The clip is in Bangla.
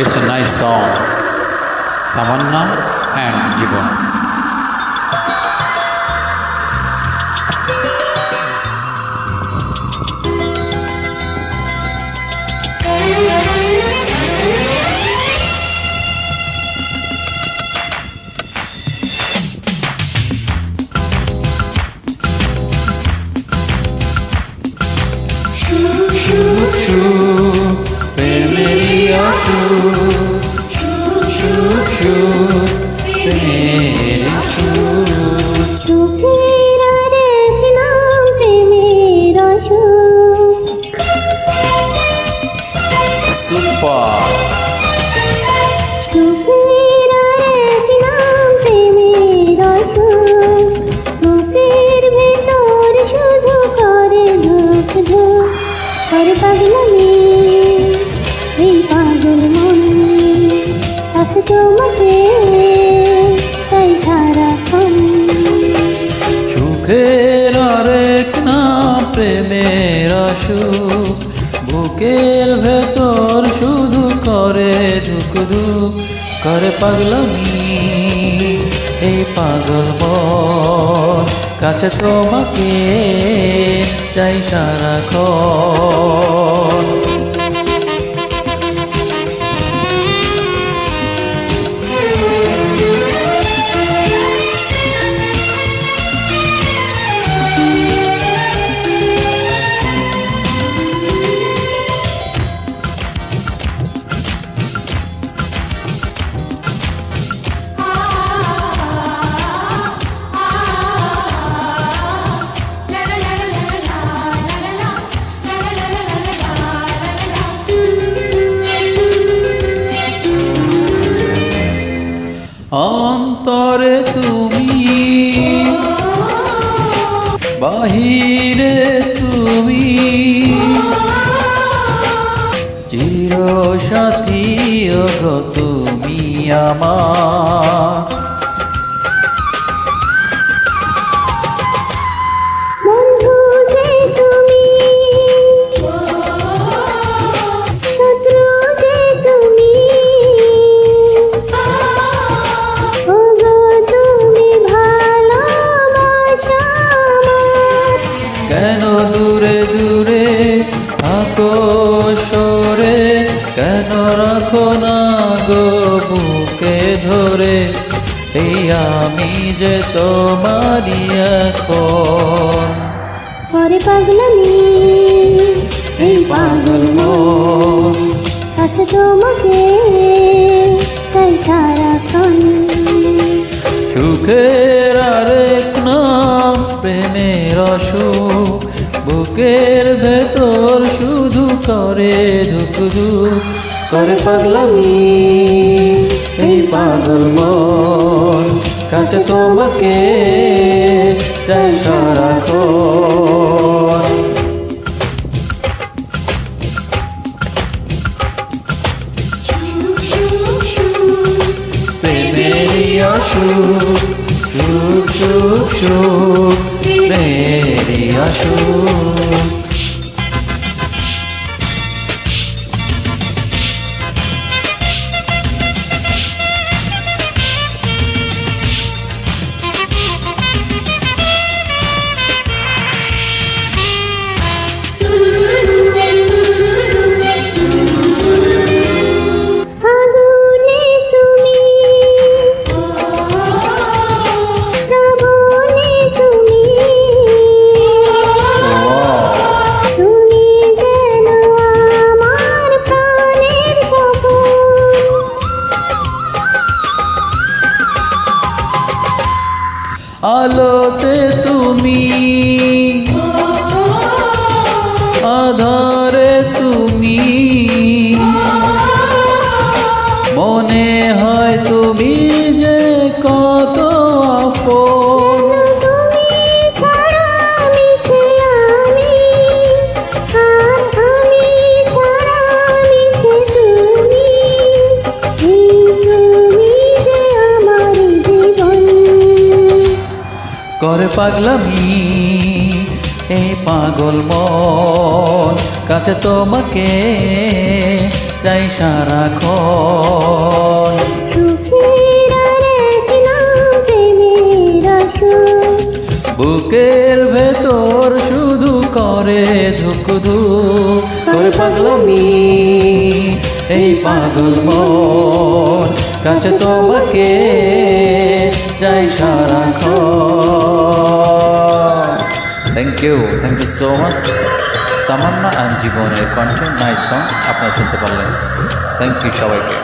It's a nice song. Tamanna and Jeevan. সুখের আরেক নাম প্রেমের অসুখ, বুকের ভেতর শুধু করে ধুক ধুক, করে পাগলামি এই পাগল মন, কাছে তোমাকে চাই সারাক্ষণ। অন্তরে তুমি, বাহিরে তুমি, চিরসাথী ওগো তুমি আমার। কেন দূরে দূরে থাকো সরে, কেন রাখো না গো বুকে ধরে, এই আমি যে তোমারই এখন। করে পাগলামি এই পাগল মন, কাছে তোমাকে তাই সারাক্ষণ। সুখের আরেক নাম প্রেমের অসুখ, বুকের ভেতর শুধু করে ধুক ধুক, করে পাগলামি এই পাগল মন, কাছে তোমাকে চাই সারাক্ষণ। প্রেমেরই অসুখ, সুখ সুখ সুখ, প্রেমেরই অসুখ। আলোতে তুমি, আধারে তুমি, মনে হয় তুমি যে কত আপন। করে পাগলামি এই পাগল মন, কাছে তোমাকে চাই সারাক্ষণ। সুখের আরেক নাম প্রেমের আসর। বুকের ভেতর শুধু করে ধুক ধুক করে পাগলামি এই পাগল মন, কাছে তোমাকে চাই সারাক্ষণ। Thank you so much. Tamanna and জীবনের কণ্ঠে নাইস সং আপনারা শুনতে পারলেন। থ্যাংক ইউ সবাইকে।